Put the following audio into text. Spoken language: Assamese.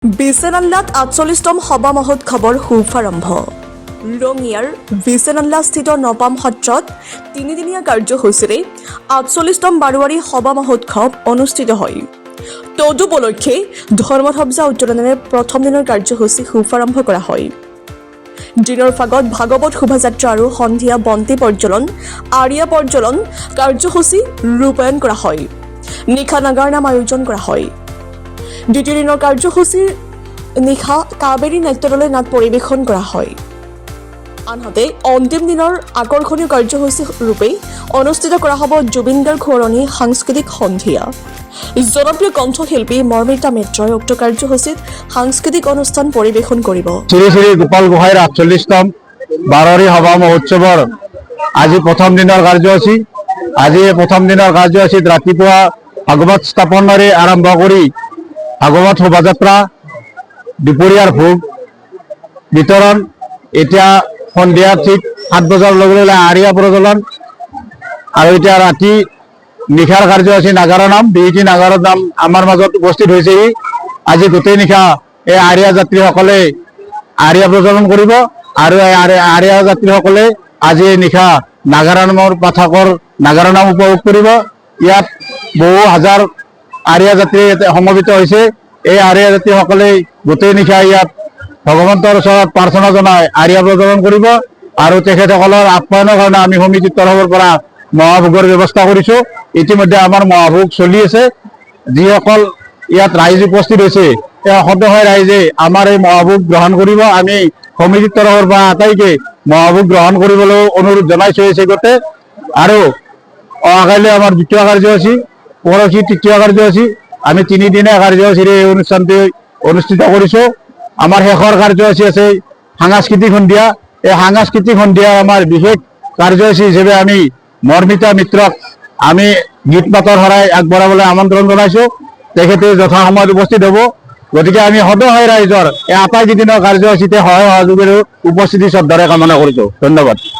বিছনাল্লাত ৪৮তম সভা মহোৎসৱৰ শুভাৰম্ভ। ৰঙিয়াৰ বিছনাল্লাস্থিত নপাম সত্ৰত তিনিদিনীয়া কাৰ্যসূচীৰে ৪৮তম বাৰোৱাৰী সভা মহোৎসৱ অনুষ্ঠিত হয়। তদুপলক্ষে ধৰ্মধ্বজা উত্তোলনেৰে প্ৰথম দিনৰ কাৰ্যসূচী শুভাৰম্ভ কৰা হয়। দিনৰ ভাগত ভাগৱত শোভাযাত্ৰা আৰু সন্ধিয়া বন্তি প্ৰজ্বলন, আৰিয়া প্ৰজ্বলন কাৰ্যসূচী ৰূপায়ণ কৰা হয়। নিশা নাগাৰ নাম আয়োজন কৰা হয়। দ্বিতীয় দিনৰ কাৰ্যসূচীৰ নিশা কাবেৰী নাট্যদলে নাট পৰিৱেশন কৰা হয়। আনহাতে অন্তিম দিনৰ আকৰ্ষণীয় কাৰ্যসূচী ৰূপে অনুষ্ঠিত কৰা হ'ব জুবিন গাৰ্গ সোঁৱৰণী সাংস্কৃতিক সন্ধিয়া। জনপ্ৰিয় কণ্ঠশিল্পী মৰ্মিতা মিত্ৰই উক্ত কাৰ্যসূচীত সাংস্কৃতিক অনুষ্ঠান পৰিৱেশন কৰিব। শ্ৰী শ্ৰী গোপাল গোহাঁইৰ ৪৮তম বাৰোৱাৰী সভা মহোৎসৱৰ আজি প্ৰথম দিনৰ কাৰ্যসূচী। আজি প্ৰথম দিনৰ কাৰ্যসূচীত ৰাতিপুৱা ভাগৱত স্থাপনেৰে আৰম্ভ কৰি ভাগৱত শোভাযাত্ৰা, দুপৰীয়াৰ ভোগ বিতৰণ, এতিয়া সন্ধিয়া ঠিক ৭ বজাৰ লগে লগে আৰিয়া প্ৰজ্বলন আৰু এতিয়া ৰাতি নিশাৰ কাৰ্যসূচী নাগাৰা নাম। দুইটি নাগাৰৰ নাম আমাৰ মাজত উপস্থিত হৈছেহি। আজি গোটেই নিশা এই আৰিয়া যাত্ৰীসকলে আৰিয়া প্ৰজ্বলন কৰিব আৰু আৰিয়া যাত্ৰীসকলে আজি নিশা নাগাৰা নামৰ পাঠকৰ নাগাৰা নাম উপভোগ কৰিব। ইয়াত বহু হাজাৰ আৰিয়া যাত্ৰী সমবেত হৈছে। এই আৰিয়া যাত্ৰীসকলে গোটেই নিশা ইয়াত ভগৱন্তৰ ওচৰত প্ৰাৰ্থনা জনাই আৰিয়া প্ৰজ্বলন কৰিব আৰু তেখেতসকলৰ আপ্যায়নৰ কাৰণে আমি সমিতিৰ তৰফৰ পৰা মহাভোগৰ ব্যৱস্থা কৰিছো। ইতিমধ্যে আমাৰ মহাভোগ চলি আছে। যিসকল ইয়াত ৰাইজ উপস্থিত হৈছে তেওঁ সদয় ৰাইজে আমাৰ এই মহাভোগ গ্ৰহণ কৰিব। আমি সমিতিৰ তৰফৰ পৰা আটাইকে মহাভোগ গ্ৰহণ কৰিবলৈ অনুৰোধ জনাইছো এই চেগতে। আৰু অহাকাইলৈ আমাৰ দ্বিতীয় কাৰ্যসূচী, পৰহি তৃতীয় কাৰ্যসূচী, আমি তিনিদিনীয়া কাৰ্যসূচীৰে এই অনুষ্ঠানটি অনুষ্ঠিত কৰিছো। আমাৰ শেষৰ কাৰ্যসূচী আছে সাংস্কৃতিক সন্ধিয়া। এই সাংস্কৃতিক সন্ধিয়া আমাৰ বিশেষ কাৰ্যসূচী হিচাপে আমি মৰ্মিতা মিত্ৰক আমি গীত মাতৰ শৰাই আগবঢ়াবলৈ আমন্ত্ৰণ জনাইছো। তেখেতে যথা সময়ত উপস্থিত হ'ব। গতিকে আমি সদয় ৰাইজৰ এই আটাইকেইদিনৰ কাৰ্যসূচীতে সহায় সহযোগেৰে উপস্থিতি শ্ৰদ্ধাৰে কামনা কৰিছো। ধন্যবাদ।